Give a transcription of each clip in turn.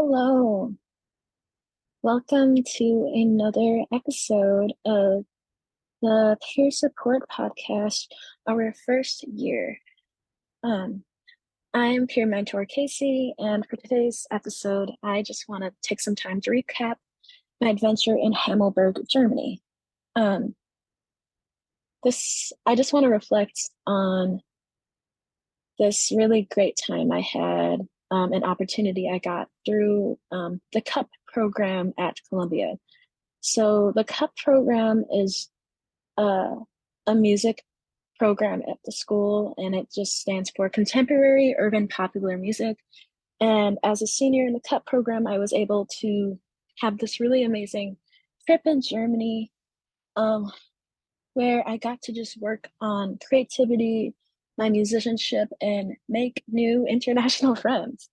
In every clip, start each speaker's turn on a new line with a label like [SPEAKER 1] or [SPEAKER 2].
[SPEAKER 1] Hello, welcome to another episode of the Peer Support Podcast, our first year. Um, I'm Peer Mentor Kacie, and for today's episode, I just want to take some time to recap my adventure in Hammelburg, Germany. Um, I just want to reflect on this really great time I had, an opportunity I got through the CUP program at Columbia. So the CUP program is uh, a music program at the school, and it just stands for Contemporary Urban Popular Music. And as a senior in the CUP program, I was able to have this really amazing trip in Germany, um, where I got to just work on creativity, my musicianship, and make new international friends.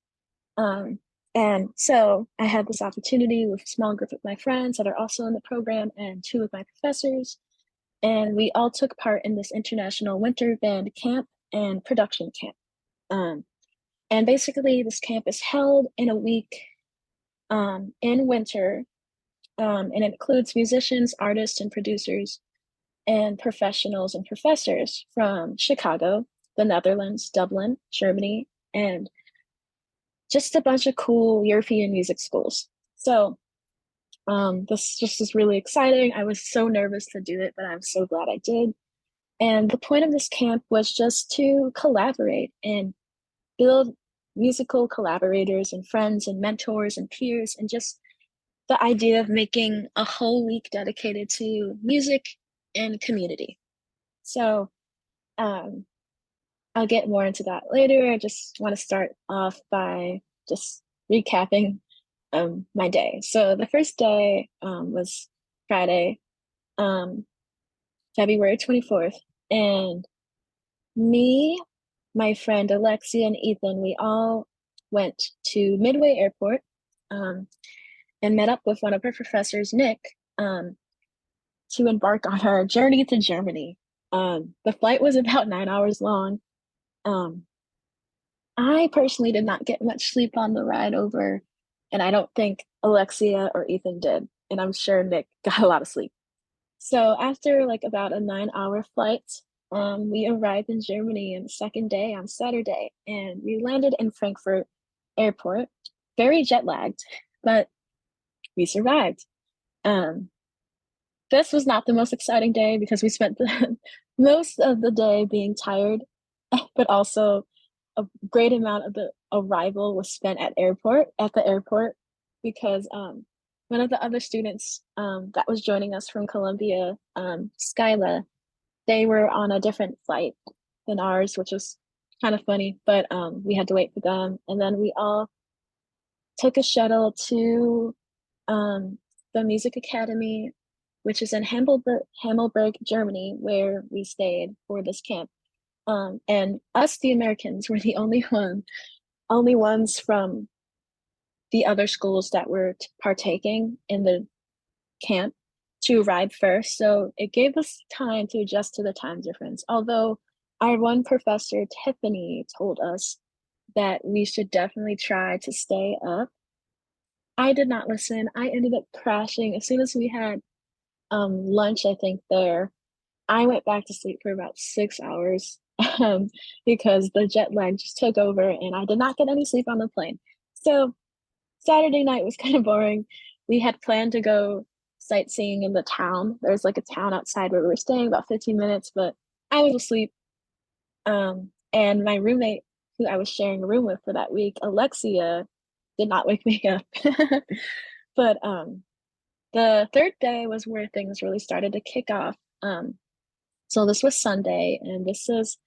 [SPEAKER 1] Um, and so I had this opportunity with a small group of my friends that are also in the program and two of my professors. And we all took part in this international winter band camp and production camp. Um, and basically, this camp is held in a week in winter, and it includes musicians, artists, and producers, and professionals and professors from Chicago, the Netherlands, Dublin, Germany, and just a bunch of cool European music schools. So this just is really exciting. I was so nervous to do it, but I'm so glad I did. And the point of this camp was just to collaborate and build musical collaborators and friends and mentors and peers, and just the idea of making a whole week dedicated to music and community. So um, I'll get more into that later. I just want to start off by just recapping my day. So the first day was Friday, um, February 24th, and me, my friend Alexia, and Ethan, we all went to Midway Airport um, and met up with one of our professors, Nick, um, to embark on our journey to Germany. The flight was about 9 hours long. Um, I personally did not get much sleep on the ride over, and I don't think Alexia or Ethan did. And I'm sure Nick got a lot of sleep. So after like about a 9 hour flight, we arrived in Germany on the second day on Saturday, and we landed in Frankfurt Airport, very jet lagged, but we survived. Um, this was not the most exciting day because we spent the most of the day being tired, but also a great amount of the arrival was spent at the airport, because one of the other students that was joining us from Columbia, Skyla, they were on a different flight than ours, which was kind of funny, but we had to wait for them. And then we all took a shuttle to um, the Music Academy, which is in Hammelburg, Germany, where we stayed for this camp. And us, the Americans, were the only ones from the other schools that were partaking in the camp to arrive first. So it gave us time to adjust to the time difference. Although our one professor, Tiffany, told us that we should definitely try to stay up. I did not listen. I ended up crashing as soon as we had lunch, I think, there. I went back to sleep for about 6 hours because the jet lag just took over and I did not get any sleep on the plane. So Saturday night was kind of boring. We had planned to go sightseeing in the town. There's like a town outside where we were staying, about 15 minutes, but I was asleep. And my roommate, who I was sharing a room with for that week, Alexia, did not wake me up. But the third day was where things really started to kick off. So this was Sunday, and this is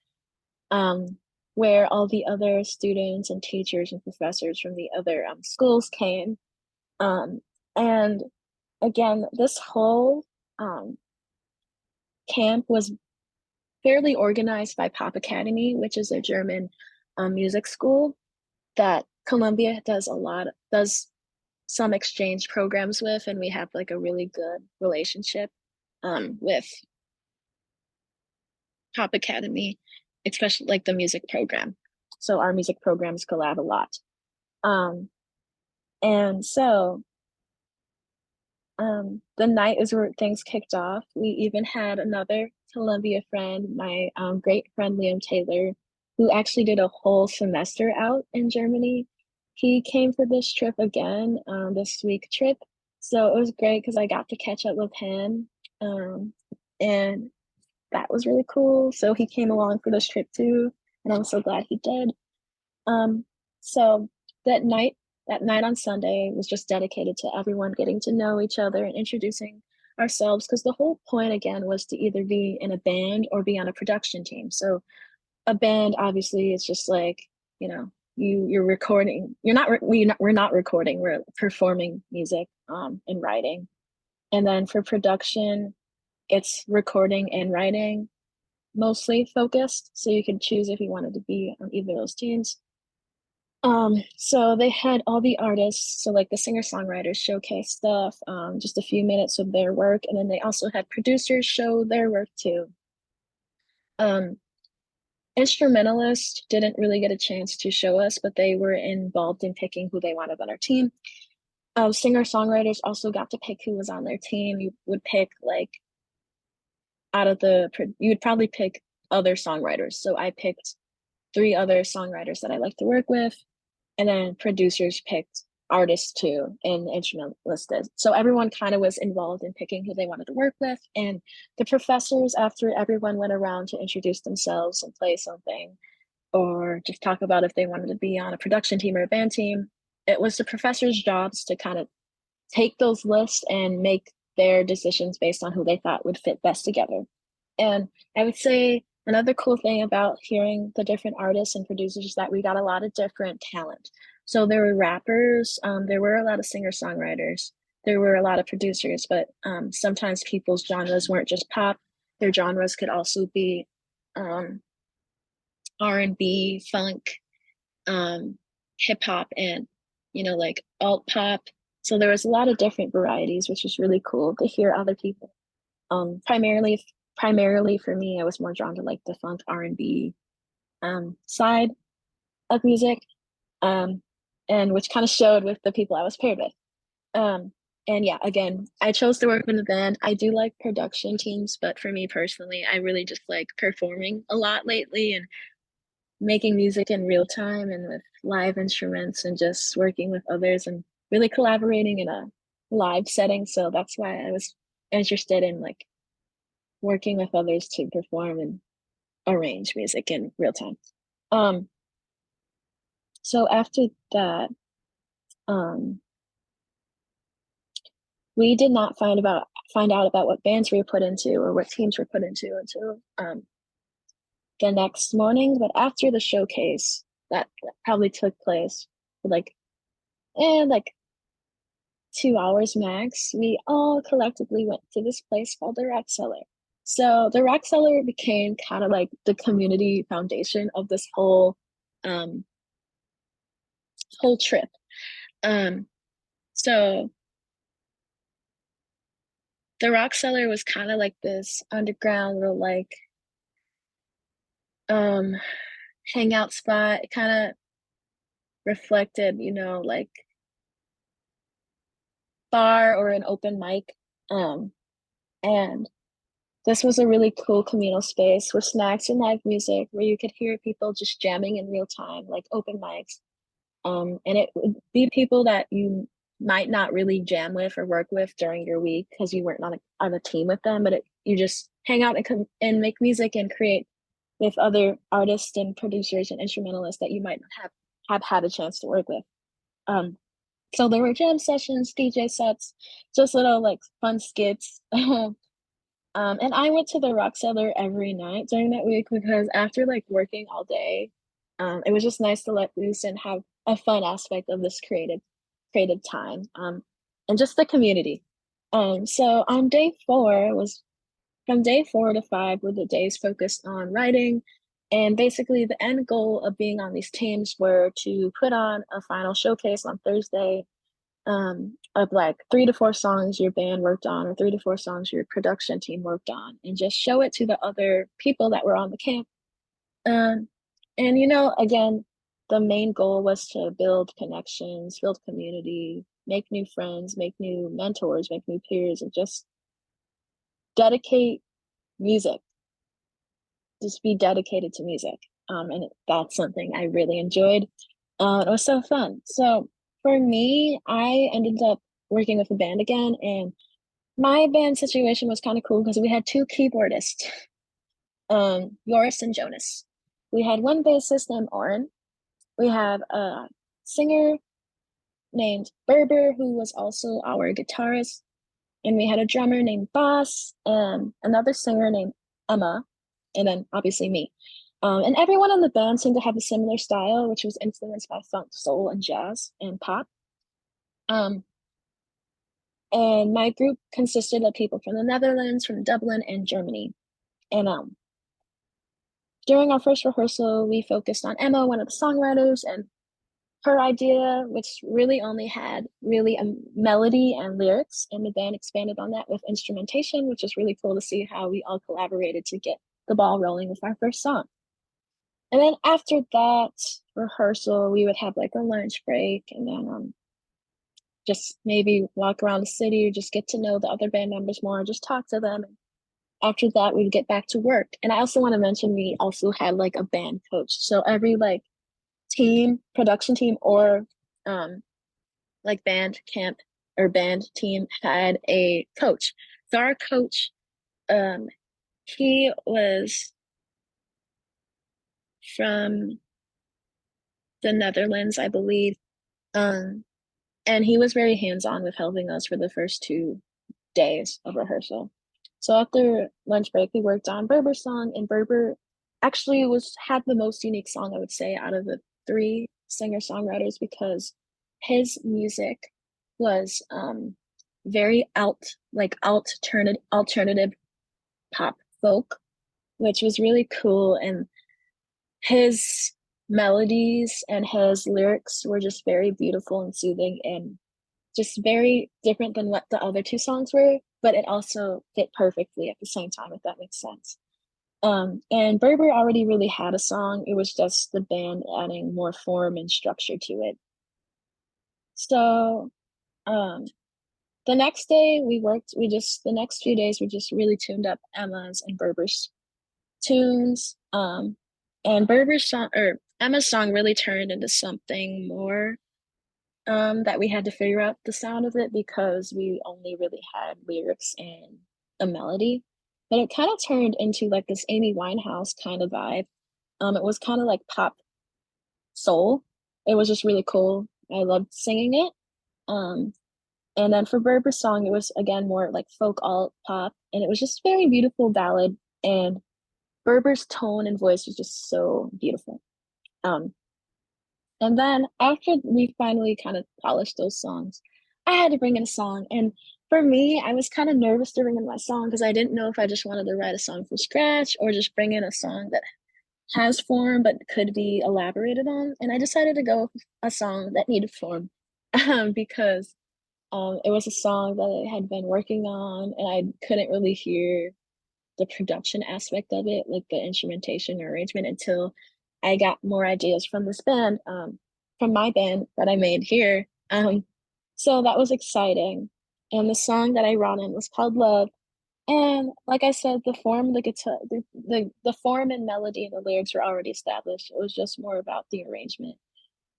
[SPEAKER 1] where all the other students and teachers and professors from the other schools came. Um, and again, this whole um, camp was fairly organized by Pop Academy, which is a German music school that Columbia does some exchange programs with, and we have like a really good relationship with Pop Academy, especially like the music program. So our music programs collab a lot. Um, And so the night is where things kicked off. We even had another Columbia friend, my great friend Liam Taylor, who actually did a whole semester out in Germany. He came for this trip again, this week trip. So it was great because I got to catch up with him. Um, and that was really cool. So he came along for this trip too, and I'm so glad he did. Um, so that night, that night on Sunday was just dedicated to everyone getting to know each other and introducing ourselves because the whole point again was to either be in a band or be on a production team. So a band obviously is just like, you know, you're recording. We're not recording, we're performing music and writing. And then for production, it's recording and writing mostly focused. So you can choose if you wanted to be on either of those teams. So they had all the artists, so like the singer-songwriters showcase stuff, just a few minutes of their work, and then they also had producers show their work too. Um, Instrumentalists didn't really get a chance to show us, but they were involved in picking who they wanted on their team. Singer-songwriters also got to pick who was on their team. You would pick like you would probably pick other songwriters. So I picked three other songwriters that I like to work with. And then producers picked artists too, and the instrumentalists did. So everyone kind of was involved in picking who they wanted to work with. And the professors, after everyone went around to introduce themselves and play something, or just talk about if they wanted to be on a production team or a band team, it was the professors' jobs to kind of take those lists and make their decisions based on who they thought would fit best together. And I would say another cool thing about hearing the different artists and producers is that we got a lot of different talent. So there were rappers, there were a lot of singer-songwriters, there were a lot of producers, but sometimes people's genres weren't just pop. Their genres could also be um, R&B, funk, hip hop, and like alt pop. So there was a lot of different varieties, which was really cool to hear other people. Primarily for me, I was more drawn to like the funk R&B side of music, um, and which kind of showed with the people I was paired with. Um, and yeah, again, I chose to work in a band. I do like production teams, but for me personally, I really just like performing a lot lately and making music in real time and with live instruments and just working with others and really collaborating in a live setting. So that's why I was interested in like working with others to perform and arrange music in real time. Um, so after that, um, we did not find out about what bands we were put into or what teams were put into until the next morning. But after the showcase, that probably took place for like 2 hours max, we all collectively went to this place called the Rock Cellar. So the Rock Cellar became kind of like the community foundation of this um whole trip. Um so the Rock Cellar was kind of like this underground little like um hangout spot. It kind of reflected, like bar or an open mic. And this was a really cool communal space with snacks and live music where you could hear people just jamming in real time, like open mics. And it would be people that you might not really jam with or work with during your week because you weren't on a team with them, but you just hang out and make music and create with other artists and producers and instrumentalists that you might not have had a chance to work with. Um, so there were jam sessions, DJ sets, just little like fun skits. And I went to the Rock Cellar every night during that week because after like working all day, it was just nice to let loose and have a fun aspect of this creative time. And just the community. So on day four was from day 4 to 5 were the days focused on writing. And basically the end goal of being on these teams were to put on a final showcase on Thursday of like 3 to 4 songs your band worked on or 3 to 4 songs your production team worked on and just show it to the other people that were on the camp. Um, and again, the main goal was to build connections, build community, make new friends, make new mentors, make new peers, and just dedicate music, just be dedicated to music. And that's something I really enjoyed. It was so fun. So for me, I ended up working with a band again, and my band situation was kind of cool because we had two keyboardists, Joris and Jonas. We had one bassist named Oren. We have a singer named Berber, who was also our guitarist, and we had a drummer named Boss, and another singer named Emma, and then obviously me. And everyone in the band seemed to have a similar style, which was influenced by funk, soul, and jazz and pop. Um, and my group consisted of people from the Netherlands, from Dublin, and Germany. And during our first rehearsal, we focused on Emma, one of the songwriters, and her idea, which really only had really a melody and lyrics, and the band expanded on that with instrumentation, which is really cool to see how we all collaborated to get the ball rolling with our first song. And then after that rehearsal, we would have like a lunch break, and then just maybe walk around the city or just get to know the other band members more, just talk to them. And after that, we'd get back to work. And I also want to mention we also had like a band coach. So every like team, production team, or like band camp or band team had a coach. So our coach, he was from the Netherlands, I believe. And he was very hands-on with helping us for the first 2 days of rehearsal. So after lunch break, we worked on Berber's song, and Berber actually had the most unique song, I would say, out of the three singer-songwriters, because his music was very alternative pop folk, which was really cool. And his melodies and his lyrics were just very beautiful and soothing, and just very different than what the other two songs were, but it also fit perfectly at the same time, if that makes sense. And Berber already really had a song. It was just the band adding more form and structure to it. So um, the next day the next few days we just really tuned up Emma's and Berber's tunes. And Berber's song or Emma's song really turned into something more, that we had to figure out the sound of it because we only really had lyrics and a melody. But it kind of turned into like this Amy Winehouse kind of vibe. It was kind of like pop soul. It was just really cool. I loved singing it. Um, and then for Berber's song, it was again more like folk alt pop, and it was just very beautiful ballad. And Berber's tone and voice was just so beautiful. Um, And then after we finally kind of polished those songs, I had to bring in a song. And for me, I was kind of nervous to bring in my song because I didn't know if I just wanted to write a song from scratch or just bring in a song that has form but could be elaborated on. And I decided to go with a song that needed form, because it was a song that I had been working on, and I couldn't really hear the production aspect of it, like the instrumentation or arrangement, until I got more ideas from this band, from my band that I made here. So that was exciting. And the song that I wrote in was called Love. And like I said, the form, the guitar, the form and melody and the lyrics were already established. It was just more about the arrangement.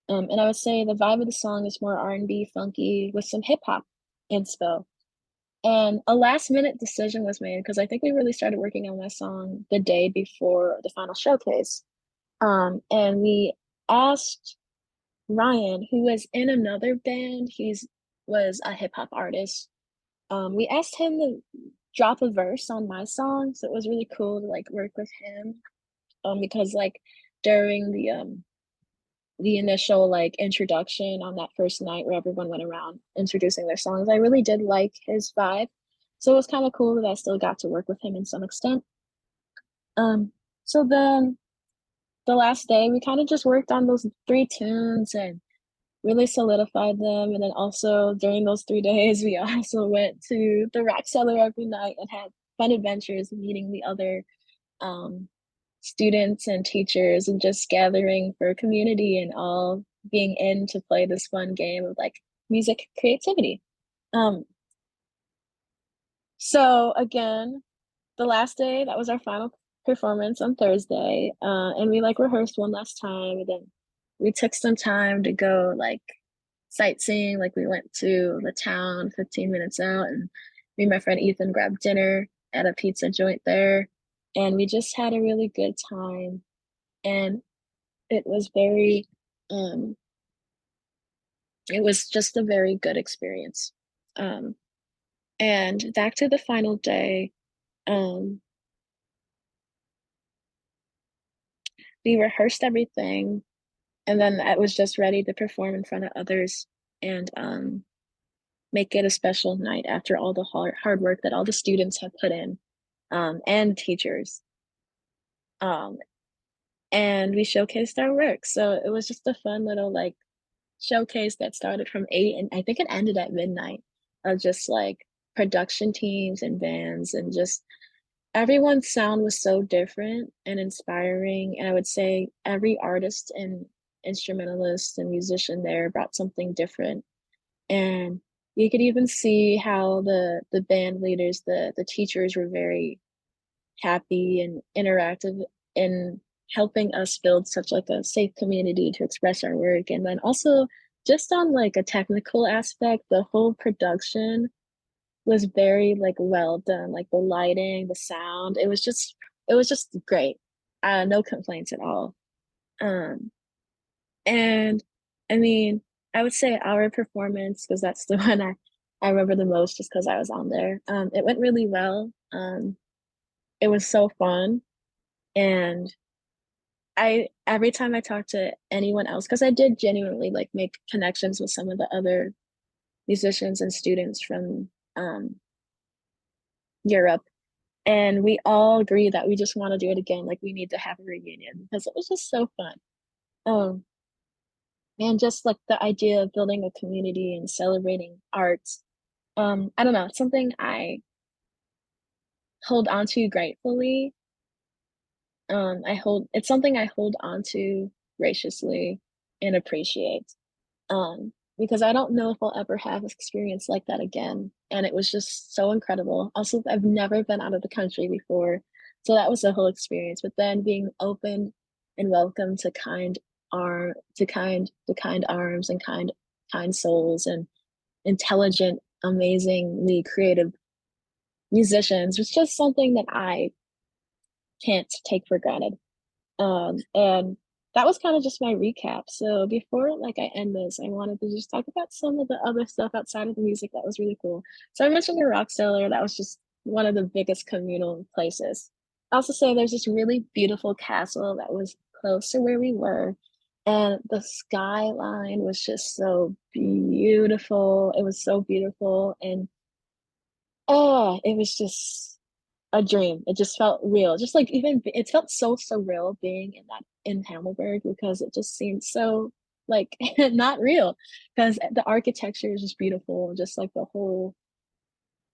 [SPEAKER 1] And I would say the vibe of the song is more R&B, funky, with some hip hop inspo. And a last minute decision was made because I think we really started working on that song the day before the final showcase. And we asked Ryan, who was in another band, was a hip hop artist. We asked him to drop a verse on my song, so it was really cool to like work with him. Because like during the initial like introduction on that first night where everyone went around introducing their songs, I really did like his vibe. So it was kind of cool that I still got to work with him in some extent. So then the last day we kind of just worked on those three tunes and really solidified them. And then also during those 3 days, we also went to the Rack Cellar every night and had fun adventures meeting the other um students and teachers and just gathering for community and all being in to play this fun game of like music creativity. Um, so again, the last day, that was our final performance on Thursday. And we like rehearsed one last time, and then we took some time to go like sightseeing. Like we went to the town 15 minutes out, and me and my friend Ethan grabbed dinner at a pizza joint there. And we just had a really good time. And it was very, um, it was just a very good experience. Um, and back to the final day, um, we rehearsed everything, and then I was just ready to perform in front of others and make it a special night after all the hard work that all the students have put in, and teachers. Um, and we showcased our work. So it was just a fun little like showcase that started from 8 and I think it ended at midnight of just like production teams and bands and just everyone's sound was so different and inspiring. And I would say every artist and instrumentalist and musician there brought something different. And you could even see how the band leaders, the teachers were very happy and interactive in helping us build such like a safe community to express our work. And then also just on like a technical aspect, the whole production was very like well done, like the lighting, the sound. It was just great. No complaints at all. Um, and I mean, I would say our performance, because that's the one I remember the most just because I was on there. It went really well. It was so fun. And I every time I talk to anyone else, because I did genuinely like make connections with some of the other musicians and students from Europe. And we all agree that we just want to do it again. Like we need to have a reunion because it was just so fun. Um, and just like the idea of building a community and celebrating arts. I don't know, it's something I hold on to gratefully. It's something I hold on to graciously and appreciate. Because I don't know if I'll ever have an experience like that again. And it was just so incredible. Also, I've never been out of the country before. So that was the whole experience. But then being open and welcome to kind arms and kind souls and intelligent, amazingly creative musicians was just something that I can't take for granted. And that was kind of just my recap. So before like I end this, I wanted to just talk about some of the other stuff outside of the music that was really cool. So I mentioned the Rock Cellar, that was just one of the biggest communal places. I also say there's this really beautiful castle that was close to where we were. And the skyline was just so beautiful. It was so beautiful. And oh, it was just a dream. It just felt real. Just like even it felt so surreal being in Hammelburg because it just seemed so like not real because the architecture is just beautiful. Just like the whole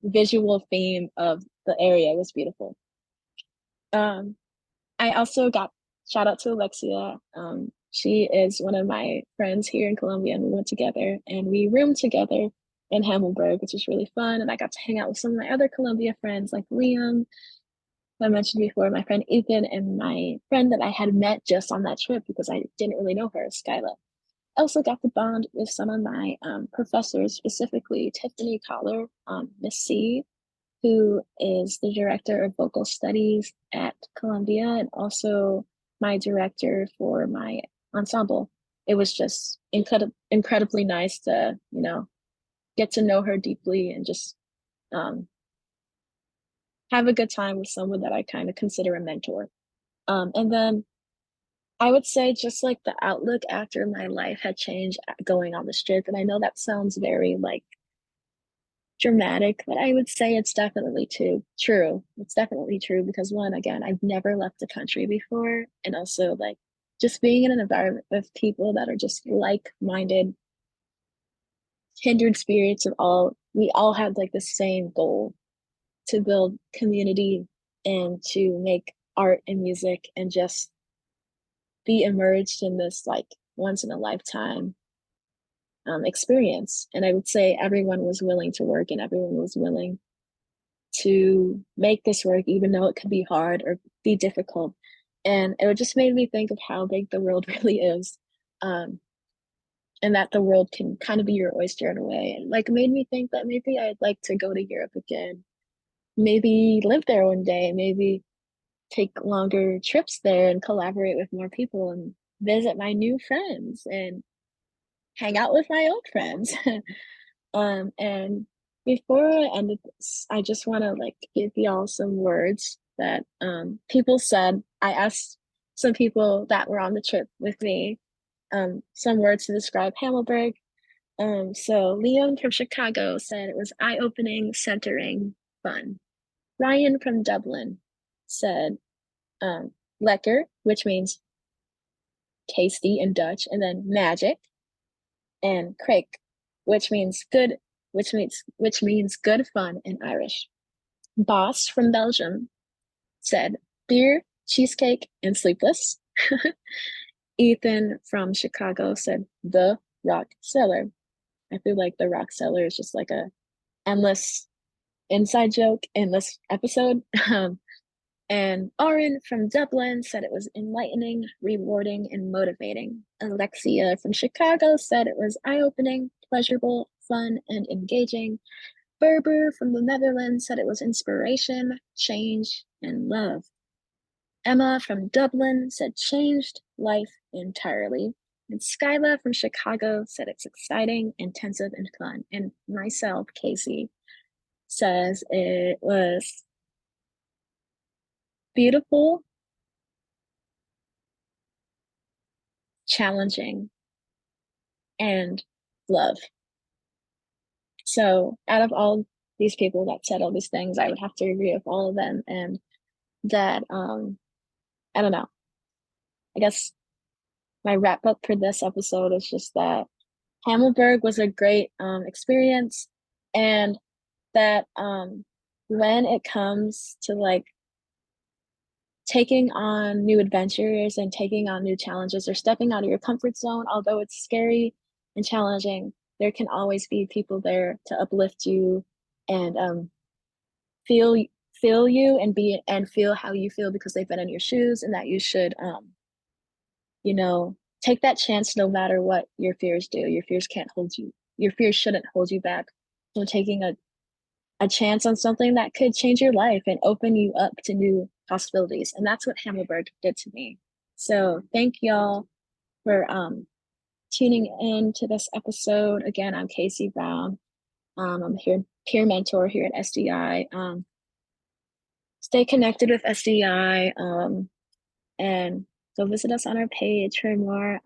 [SPEAKER 1] visual theme of the area was beautiful. Um, I also got shout out to Alexia. She is one of my friends here in Colombia, and we went together and we roomed together in Hammelburg, which was really fun. And I got to hang out with some of my other Colombia friends like Liam, who I mentioned before, my friend Ethan, and my friend that I had met just on that trip because I didn't really know her, Skyla. I also got to bond with some of my professors, specifically Tiffany Collar, Miss C, who is the director of vocal studies at Columbia and also my director for my ensemble. It was just incredibly nice to, get to know her deeply and just um, have a good time with someone that I kind of consider a mentor. And then I would say just like the outlook after my life had changed going on this trip. And I know that sounds very like dramatic, but I would say it's definitely too true. It's definitely true because one, again, I've never left the country before. And also like just being in an environment with people that are just like-minded, kindred spirits of all, we all have like the same goal to build community and to make art and music and just be immersed in this like once in a lifetime experience. And I would say everyone was willing to work and everyone was willing to make this work, even though it could be hard or be difficult. And it just made me think of how big the world really is. Um, and that the world can kind of be your oyster in a way. And like made me think that maybe I'd like to go to Europe again, maybe live there one day, maybe take longer trips there and collaborate with more people and visit my new friends and hang out with my old friends. And before I ended this, I just want to like give y'all some words that people said. I asked some people that were on the trip with me some words to describe Hammelburg. So Leon from Chicago said it was eye-opening, centering, fun. Ryan from Dublin said lekker, which means tasty in Dutch, and then magic, and Craig, which means good, which means good fun in Irish. Boss from Belgium said beer, cheesecake, and sleepless. Ethan from Chicago said the rock cellar. I feel like the rock cellar is just like a endless inside joke in this episode. And Oren from Dublin said it was enlightening, rewarding, and motivating. Alexia from Chicago said it was eye-opening, pleasurable, fun, and engaging. Berber from the Netherlands said it was inspiration, change, and love. Emma from Dublin said changed life entirely. And Skyla from Chicago said it's exciting, intensive, and fun. And myself, Kacie, says it was beautiful, challenging, and love. So out of all these people that said all these things, I would have to agree with all of them. And that I don't know. I guess my wrap up for this episode is just that Hammelburg was a great experience, and that when it comes to like taking on new adventures and taking on new challenges or stepping out of your comfort zone, although it's scary and challenging, there can always be people there to uplift you and feel feel you and be and feel how you feel because they've been in your shoes, and that you should you know, take that chance no matter what your fears do. Your fears can't hold you. Your fears shouldn't hold you back from taking a chance on something that could change your life and open you up to new possibilities. And that's what Hammelburg did to me. So thank y'all for tuning in to this episode. Again, I'm Kacie Brown. I'm here peer mentor here at SDI. Stay connected with SDI and go visit us on our page for more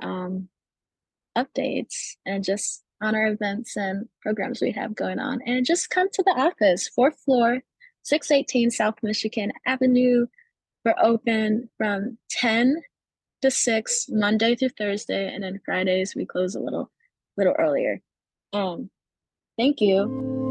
[SPEAKER 1] updates and just on our events and programs we have going on. And just come to the office, 4th floor, 618 South Michigan Avenue. We're open from 10 to 6 Monday through Thursday, and then Fridays we close a little earlier. Thank you.